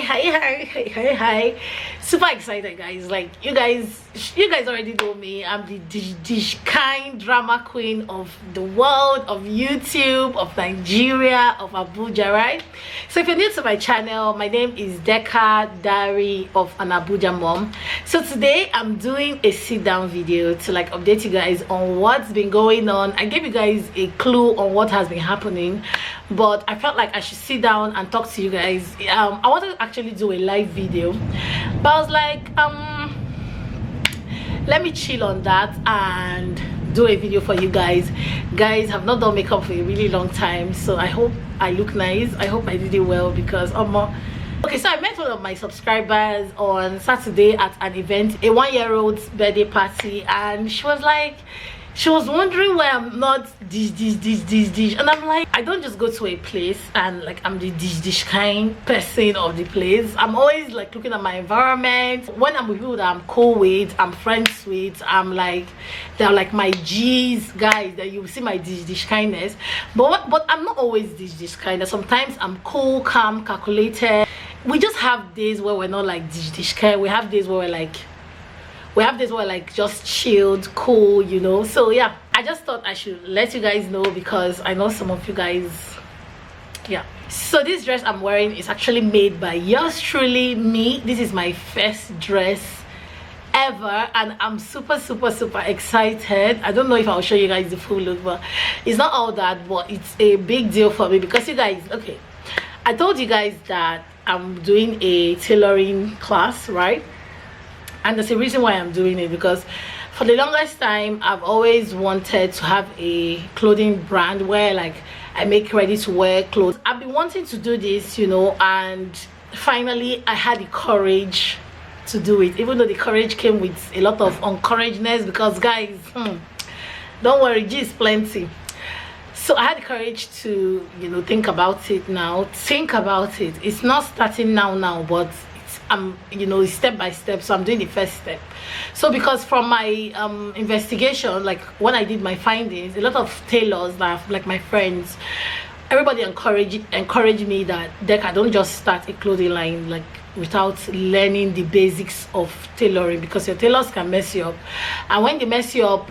Hi. Super excited, guys. Like you guys already know me. I'm the dish kind drama queen of the world, of YouTube, of Nigeria, of Abuja, right? So if you're new to my channel, my name is Deka, Diary of an Abuja Mom. So today I'm doing a sit down video to like update you guys on what's been going on. I gave you guys a clue on what has been happening, but I felt like I should sit down and talk to you guys. I wanted to actually do a live video, but I was like, let me chill on that and do a video for you guys. Have not done makeup for a really long time, so I hope I look nice. I hope I did it well, because okay, so I met one of my subscribers on Saturday at an event, a 1-year-old's birthday party, and she was wondering why I'm not dish, and I'm like, I don't just go to a place and like I'm the dish kind person of the place. I'm always like looking at my environment. When I'm with people that I'm cool with, I'm friends with, I'm like, they're like my G's, guys, that you see my dish kindness. But I'm not always dish kind. Sometimes I'm cool, calm, calculated. We just have days where we're not like dish kind. We have days where we're like just chilled, cool, you know. So yeah, I just thought I should let you guys know, because I know some of you guys, yeah. So this dress I'm wearing is actually made by yours truly, me. This is my first dress ever, and I'm super excited. I don't know if I'll show you guys the full look, but it's not all that, but it's a big deal for me, because you guys, okay, I told you guys that I'm doing a tailoring class, right? And there's a reason why I'm doing it, because for the longest time I've always wanted to have a clothing brand where like I make ready to wear clothes. I've been wanting to do this, you know, and finally I had the courage to do it, even though the courage came with a lot of encouragements, because guys, don't worry, G is plenty. So I had the courage to, you know, think about it. It's not starting now, but you know, step by step. So I'm doing the first step. So because from my investigation, like when I did my findings, a lot of tailors, like my friends, everybody encouraged me that, Deka, don't just start a clothing line like without learning the basics of tailoring, because your tailors can mess you up, and when they mess you up,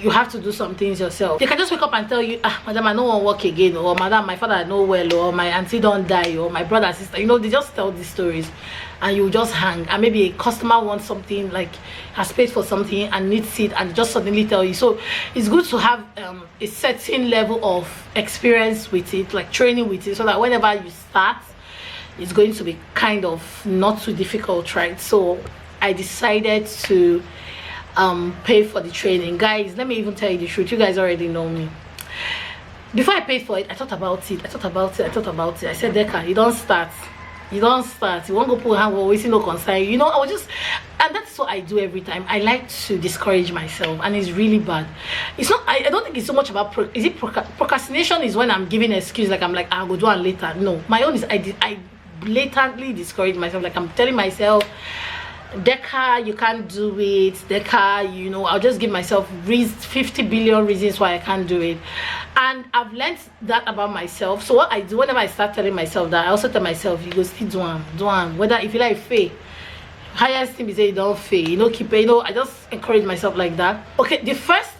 you have to do some things yourself. They can just wake up and tell you, madam, I don't want to work again, or madam, my father know well, or my auntie don't die, or my brother, sister, you know, they just tell these stories and you just hang. And maybe a customer wants something, like has paid for something and needs it, and just suddenly tell you. So it's good to have a certain level of experience with it, like training with it, so that whenever you start, it's going to be kind of not too difficult, right? So I decided to pay for the training. Guys, let me even tell you the truth, you guys already know me. Before I paid for it, I thought about it. I said, Deka, you don't start, you won't go put hand, always no concern, you know. I was just, and that's what I do every time. I like to discourage myself, and it's really bad. It's not, I don't think it's so much about procrastination is when I'm giving an excuse, like I'm like, I'll go do it later. No, my own is I blatantly discourage myself, like I'm telling myself, Deka, you can't do it. Deka, you know, I'll just give myself 50 billion reasons why I can't do it. And I've learned that about myself. So what I do whenever I start telling myself that, I also tell myself, you go still do one, whether if you like fail, highest thing is say you don't fail, you know, keep it, you know. I just encourage myself like that. Okay, the first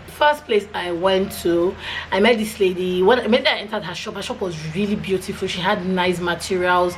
first place I went to, I met this lady. When I entered her shop was really beautiful. She had nice materials.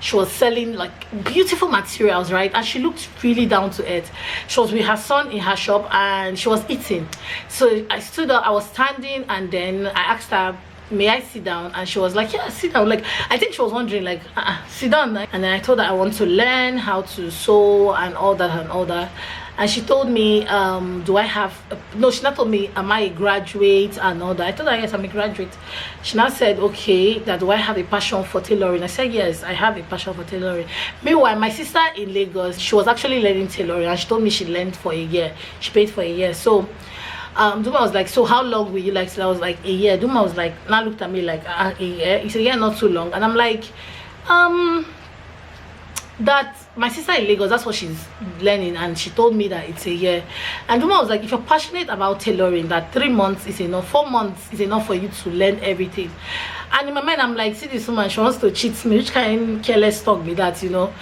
She was selling like beautiful materials, right? And she looked really down to earth. She was with her son in her shop, and she was eating. So I stood up, I was standing, and then I asked her, may I sit down? And she was like, yeah, sit down. Like, I think she was wondering, like, sit down. And then I told her I want to learn how to sew and all that. And she told me, do I have no, she not told me, am I a graduate and all that. I told her, yes, I'm a graduate. She now said, okay, that do I have a passion for tailoring? I said, yes, I have a passion for tailoring. Meanwhile, my sister in Lagos, she was actually learning tailoring, and she told me she learned for a year. She paid for a year. So Duma was like, so how long will you like? So I was like, a year. Duma was like, now looked at me like, a year. He said, yeah, not too long. And I'm like, that my sister in Lagos, that's what she's learning, and she told me that it's a year. And the woman was like, if you're passionate about tailoring, that 3 months is enough, 4 months is enough for you to learn everything. And in my mind, I'm like, see, this woman, she wants to cheat me. Which kind of careless talk be that, you know?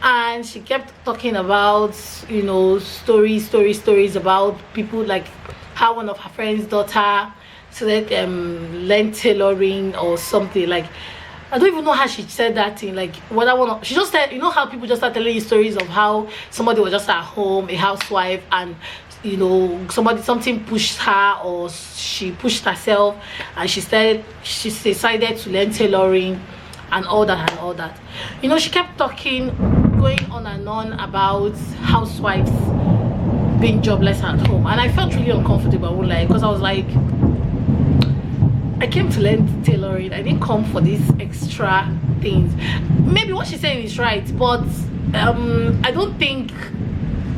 And she kept talking about, you know, stories about people, like how one of her friend's daughter said learn tailoring or something. Like, I don't even know how she said that thing. Like, what I want to, she just said, you know how people just start telling you stories of how somebody was just at home, a housewife, and you know, something pushed her, or she pushed herself, and she decided to learn tailoring and all that. You know, she kept talking, going on and on about housewives being jobless at home, and I felt really uncomfortable, I won't lie, because I was like, I came to learn tailoring. I didn't come for these extra things. Maybe what she's saying is right, but I don't think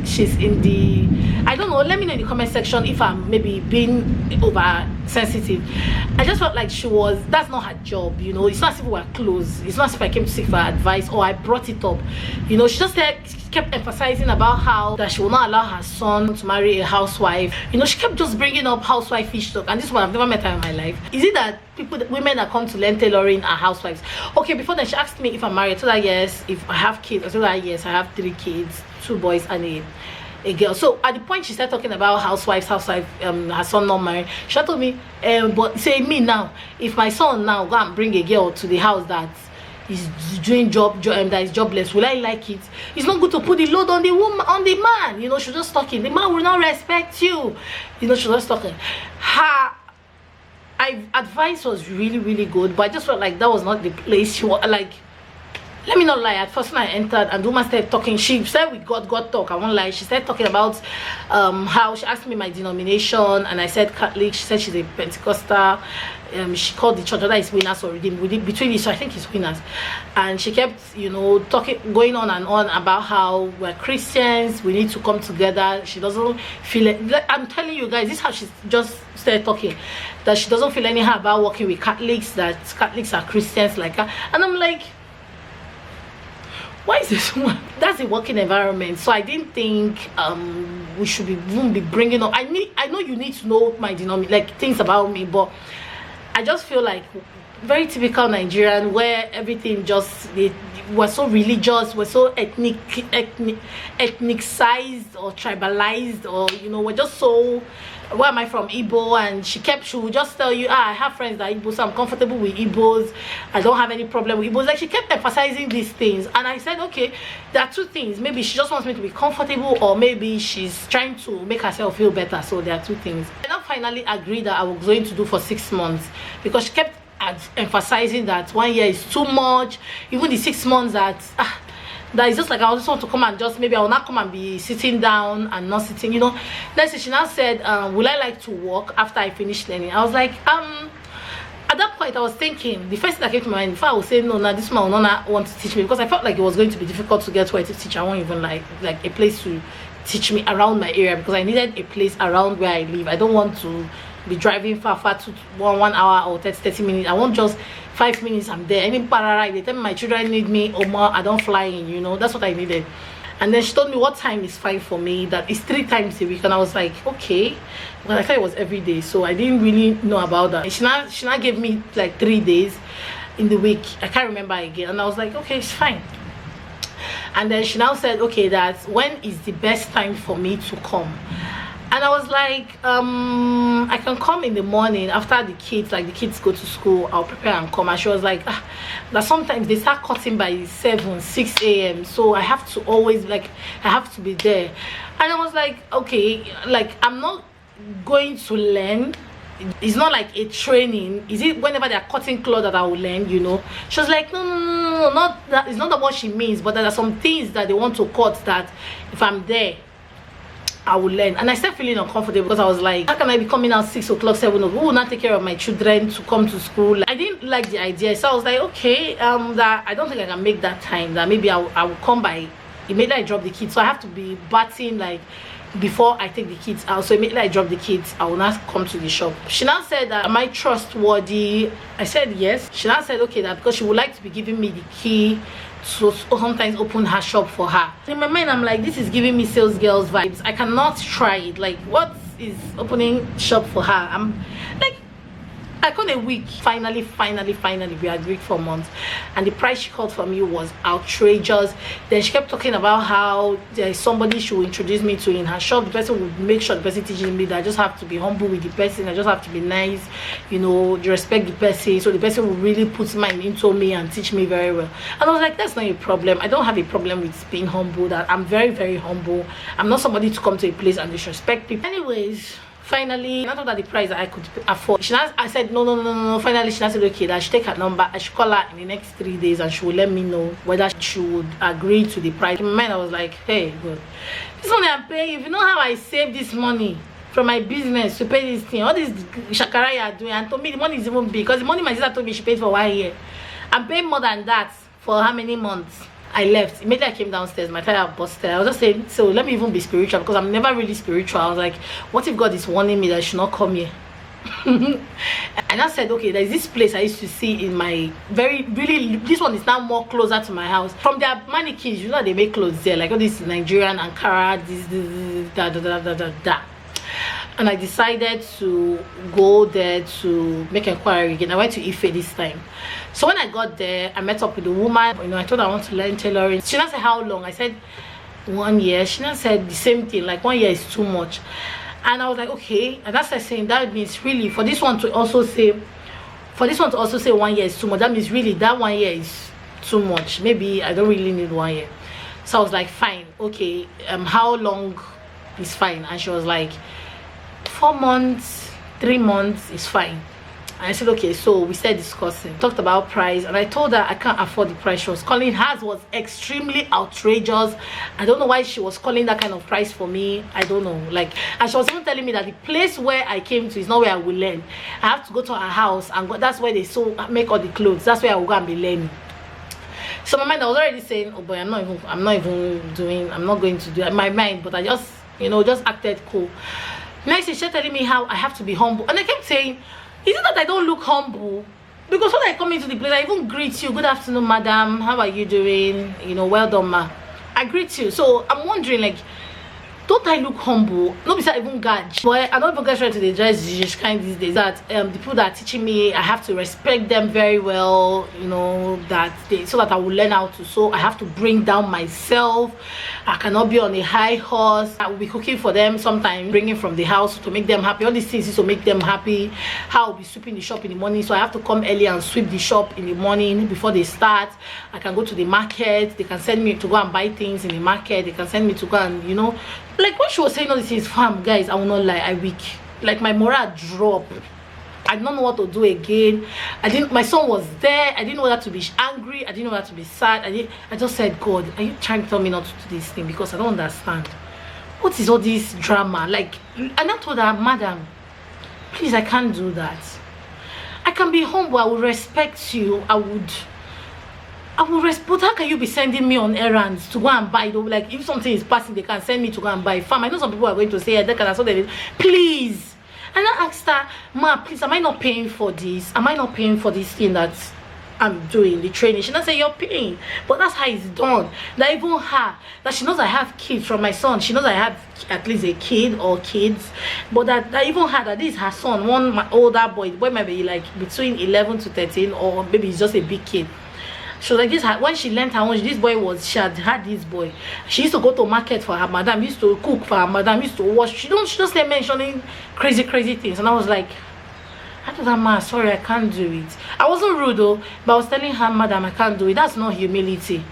she's in the, I don't know, let me know in the comment section if I'm maybe being over sensitive. I just felt like that's not her job, you know. It's not as if we were close, it's not as if I came to seek for advice or I brought it up, you know. She just kept emphasizing about how that she will not allow her son to marry a housewife, you know. She kept just bringing up housewife-ish talk, and this one, I've never met her in my life. Is it that women that come to learn tailoring are housewives? Okay, before then she asked me if I'm married. I told her yes. If I have kids, I told her yes, I have 3 kids, 2 boys and a girl. So at the point she started talking about her son not married, she told me, but say me now, if my son now go and bring a girl to the house that is doing that is jobless, will I like it? It's not good to put the load on the woman, on the man, you know. She's just talking, the man will not respect you, you know. She's just talking. Her advice was really good, but I just felt like that was not the place she was. Like, let me not lie, at first when I entered and the woman started talking, she said we got talk, I won't lie. She started talking about how she asked me my denomination, and I said Catholic. She said she's a Pentecostal. She called the church, whether it's Winners or Redeemed, between it, so I think it's Winners. And she kept, you know, going on and on about how we're Christians, we need to come together. She doesn't feel it. I'm telling you guys, this is how she just started talking, that she doesn't feel anyhow about working with Catholics, that Catholics are Christians like her. And I'm like, why is this one? That's a working environment, so I didn't think we should be bringing up. I know you need to know my denomination, like things about me, but I just feel like very typical Nigerian, where everything just we're so religious, we're so ethnicized or tribalized, or you know, we're just so, where am I from, Igbo? And she would just tell you, I have friends that are Igbo, so I'm comfortable with Igbos, I don't have any problem with Igbos. Like, she kept emphasizing these things, and I said, okay, there are 2 things. Maybe she just wants me to be comfortable, or maybe she's trying to make herself feel better. So there are 2 things. And I finally agreed that I was going to do for 6 months, because she kept emphasizing that 1 year is too much. Even the 6 months, that is just like, I just want to come and just, maybe I will not come and be sitting down and not sitting, you know. Then she now said, will I like to work after I finish learning? I was like, at that point I was thinking, the first thing that came to my mind, if I would say no, now this man will not want to teach me, because I felt like it was going to be difficult to get where to teach. I won't even like a place to teach me around my area, because I needed a place around where I live. I don't want to be driving far to 1 hour or 30 minutes. I want just 5 minutes, I'm there. Any parara, they tell me my children need me, or more, I don't fly in, you know. That's what I needed. And then she told me what time is fine for me, that it's 3 times a week. And I was like, okay, but I thought it was every day, so I didn't really know about that. She now gave me like 3 days in the week, I can't remember again. And I was like, okay, it's fine. And then she now said, okay, that when is the best time for me to come? And I was like, I can come in the morning after the kids go to school. I'll prepare and come. And she was like, that sometimes they start cutting by 6 a.m. so I have to always, like, I have to be there. And I was like, okay, like, I'm not going to learn. It's not like a training. Is it whenever they're cutting clothes that I will learn, you know? She was like, no, not that. It's not what she means, but there are some things that they want to cut that if I'm there, I will learn. And I started feeling uncomfortable, because I was like, how can I be coming out 6 o'clock, 7 o'clock? Who will not take care of my children to come to school? I didn't like the idea, so I was like, okay, that I don't think I can make that time, that maybe I will come by immediately I drop the kids, so I have to be batting like before I take the kids out. So immediately I drop the kids, I will not come to the shop. She now said that, am I trustworthy? I said yes. She now said, okay, that because she would like to be giving me the key to sometimes open her shop for her. In my mind, I'm like, this is giving me sales girls vibes. I cannot try it. Like, what is opening shop for her? I'm like, I called a week. Finally we agreed for months, and the price she called for me was outrageous. Then she kept talking about how there's somebody she will introduce me to in her shop. The person would make sure the person teaches me that I just have to be humble with the person. I just have to be nice, you know, respect the person, so the person will really put mind into me and teach me very well. And I was like, that's not a problem. I don't have a problem with being humble. That I'm very humble. I'm not somebody to come to a place and disrespect people. Anyways, finally, I thought that the price that I could afford. I said no. Finally, she said okay, that I should take her number. I should call her in the next 3 days, and she will let me know whether she would agree to the price. In my mind, I was like, hey, good. This money I'm paying. If you know how I save this money from my business to pay this thing, all this shakara you are doing, and to me the money is even big, because the money my sister told me she paid for 1 year. I'm paying more than that for how many months? I left. Immediately I came downstairs, my tire busted. I was just saying, so let me even be spiritual, because I'm never really spiritual. I was like, what if God is warning me that I should not come here? And I said, okay, there's this place I used to see in my really, this one is now more closer to my house. From their mannequins, you know, they make clothes there, like all this Nigerian Ankara, this. And I decided to go there to make inquiry again. I went to Ife this time. So when I got there, I met up with the woman. You know, I told her I want to learn tailoring. She said, how long? I said 1 year. She said the same thing, like 1 year is too much. And I was like, okay. And that's like saying that means really for this one to also say 1 year is too much. That means really that 1 year is too much. Maybe I don't really need 1 year. So I was like, fine, okay. How long is fine? And she was like, 4 months, 3 months is fine. And I said, okay. So we started discussing, talked about price, and I told her I can't afford the price she was calling. Hers was extremely outrageous. I don't know why she was calling that kind of price for me. I don't know. Like, and she was even telling me that the place where I came to is not where I will learn. I have to go to her house, and that's where they make all the clothes. That's where I will go and be learning. So my mind, I was already saying, oh boy, I'm not going to do it in my mind, but I just, you know, just acted cool. Next, she started telling me how I have to be humble, and I kept saying, is it that I don't look humble? Because when I come into the place, I even greet you, good afternoon, madam, how are you doing? You know, well done, ma. I greet you. So I'm wondering, like, don't I look humble? No, besides I even gauge. But I don't even get ready to the dress kind these days. That the people that are teaching me, I have to respect them very well. You know, so that I will learn how to sew. I have to bring down myself. I cannot be on a high horse. I will be cooking for them sometimes, bringing from the house to make them happy. All these things is to make them happy. How I'll be sweeping the shop in the morning, so I have to come early and sweep the shop in the morning before they start. I can go to the market. They can send me to go and buy things in the market. They can send me to go and, you know, like when she was saying all these things, fam, guys, I will not lie, I weak. Like my morale dropped. I don't know what to do again. My son was there. I didn't know whether to be angry. I didn't know whether to be sad. I just said, God, are you trying to tell me not to do this thing? Because I don't understand. What is all this drama? Like, and I told her, madam, please, I can't do that. I can be humble. I will respect you. I will respect. How can you be sending me on errands to go and buy? Like, if something is passing, they can send me to go and buy. Fam, I know some people are going to say, yeah, Deka, so they please. And I asked her, ma, please, am I not paying for this? Am I not paying for this thing that I'm doing, the training? She not say you're paying, but that's how it's done. That even her, that she knows I have kids from my son. She knows I have at least a kid or kids, but that even her, that this is her son, my older boy. The boy might be like between 11 to 13, or maybe he's just a big kid. She was like this. When she learned her own, this boy she had this boy. She used to go to market for her madam, used to cook for her madam, used to wash. She just kept mentioning crazy things, and I was like, I told her, ma, sorry, I can't do it. I wasn't rude though, but I was telling her, madam, I can't do it. That's not humility.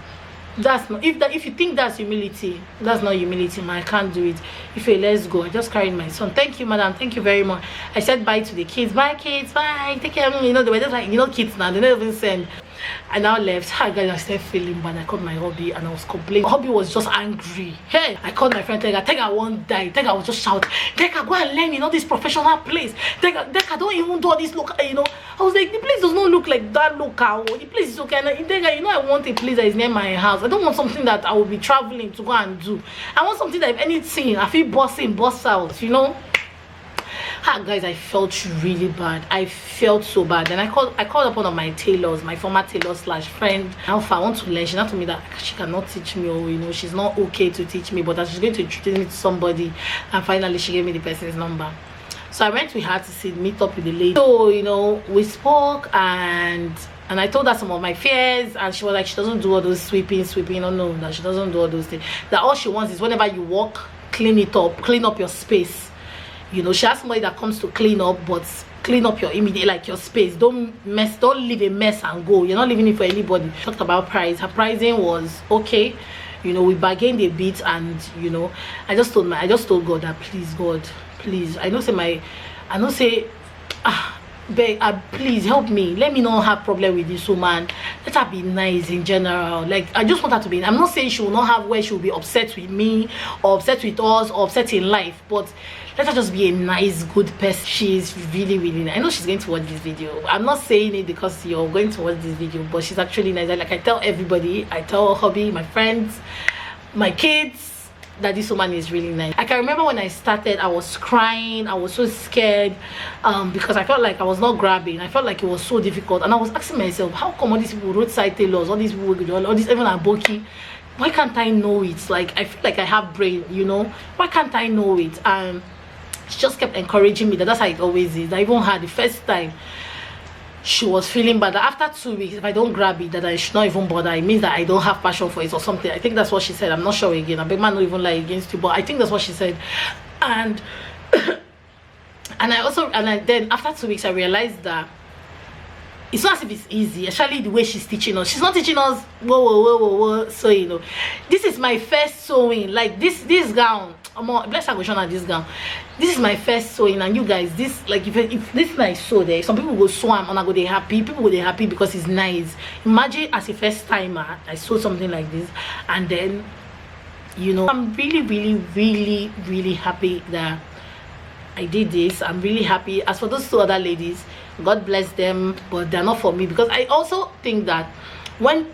That's not, if you think that's humility, that's not humility, man. I can't do it. If you let's go, I just carried my son. Thank you, madam, thank you very much. I said bye to the kids. Bye, kids, bye, take care of me. You know, they were just like, you know, kids now, they don't even send. I now left. Hi guys, I started feeling bad. I called my hubby and I was complaining. My hubby was just angry. Hey, I called my friend Deka. I won't die. Deka was just shouting, Deka, go and learn in all this professional place. Deka, don't even do all this local, you know. I was like, the place does not look like that local. The place is okay. And Deka, you know, I want a place that is near my house. I don't want something that I will be traveling to go and do. I want something that if anything, I feel bust out, you know. Guys, I felt really bad. I felt so bad. Then I called up one of my tailors, my former tailor slash friend. Alpha, I want to learn. She not told me that she cannot teach me, or you know, she's not okay to teach me, but that she's going to introduce me to somebody. And finally she gave me the person's number. So I went with her to meet up with the lady. So you know, we spoke, and I told her some of my fears, and she was like, she doesn't do all those sweeping. Oh no, that she doesn't do all those things. That all she wants is whenever you walk, clean up your space. You know, she has somebody that comes to clean up, but clean up your immediate, like your space. Don't leave a mess and go. You're not leaving it for anybody. Talked about price. Her pricing was okay. You know, we bargained a bit, and you know, I just told God that, please God, please, beg, please help me. Let me not have problem with this woman. Let her be nice in general. Like, I just want her to be. I'm not saying she will not have where she will be upset with me, or upset with us, or upset in life, but let her just be a nice, good person. She's really, really nice. I know she's going to watch this video. I'm not saying it because you're going to watch this video, but she's actually nice. Like, I tell everybody, I tell hubby, my friends, my kids, that this woman is really nice. I can remember when I started, I was crying. I was so scared because I felt like I was not grabbing. I felt like it was so difficult, and I was asking myself, how come all these people, roadside tailors, all these people, all these, even Aboki, why can't I know it? Like, I feel like I have brain, you know, why can't I know it? And she just kept encouraging me that that's how it always is. I even had the first time she was feeling bad. After 2 weeks, if I don't grab it, that I should not even bother. It means that I don't have passion for it or something. I think that's what she said. I'm not sure again. I beg man not even lie against you, but I think that's what she said. And then after 2 weeks, I realized that it's not as if it's easy. Actually, the way she's teaching us, she's not teaching us whoa. So you know, this is my first sewing. Like this gown, bless her, go show her this gown. This is my first sewing, and you guys, this, like, if this is nice sew there, some people go swam and I go they happy. People go they happy because it's nice. Imagine as a first timer, I sew something like this, and then you know, I'm really happy that I did this. I'm really happy. As for those two other ladies, God bless them, but they're not for me, because I also think that when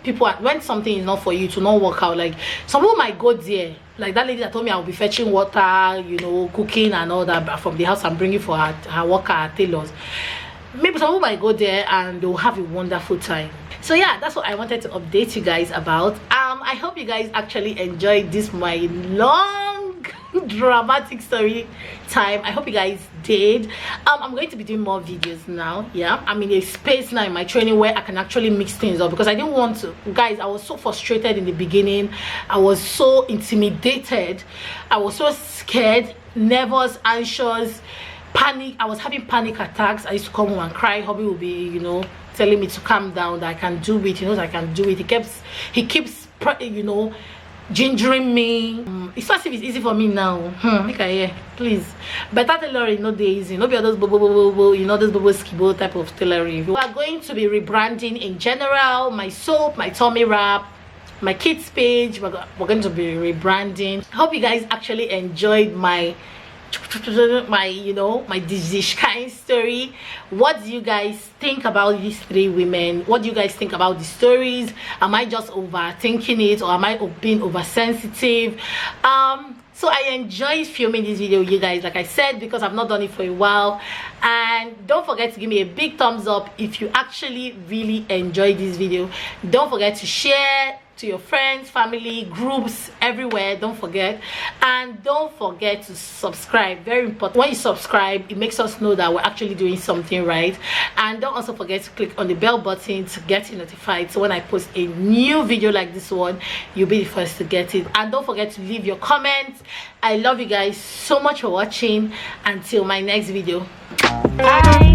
something is not for you, to not work out. Like, some people might go there, like that lady that told me I'll be fetching water, you know, cooking and all that from the house and bringing for her worker, her tailors. Maybe some people might go there and they'll have a wonderful time. So yeah, that's what I wanted to update you guys about. I hope you guys actually enjoyed this, my long dramatic story time. I hope you guys did. I'm going to be doing more videos now. Yeah, I'm in a space now in my training where I can actually mix things up, because I didn't want to, guys, I was so frustrated in the beginning. I was so intimidated. I was so scared, nervous, anxious, panic. I was having panic attacks. I used to come home and cry. Hubby would be, you know, telling me to calm down, that I can do it. He knows I can do it. He keeps you know, gingering me. It's not as if it's easy for me now. Please, better tailoring, no dey easy. No be all those you know, those skibo type of tailoring. We are going to be rebranding in general. My soap, my tummy wrap, my kids page, we're going to be rebranding. I hope you guys actually enjoyed my you know, my dish kind story. What do you guys think about these three women? What do you guys think about the stories? Am I just overthinking it, or am I being oversensitive? So I enjoyed filming this video, you guys, like I said, because I've not done it for a while. And don't forget to give me a big thumbs up if you actually really enjoyed this video. Don't forget to share to your friends, family, groups, everywhere. Don't forget. And don't forget to subscribe. Very important. When you subscribe, it makes us know that we're actually doing something right. And don't also forget to click on the bell button to get notified, so when I post a new video like this one, you'll be the first to get it. And don't forget to leave your comments. I love you guys so much for watching. Until my next video, bye.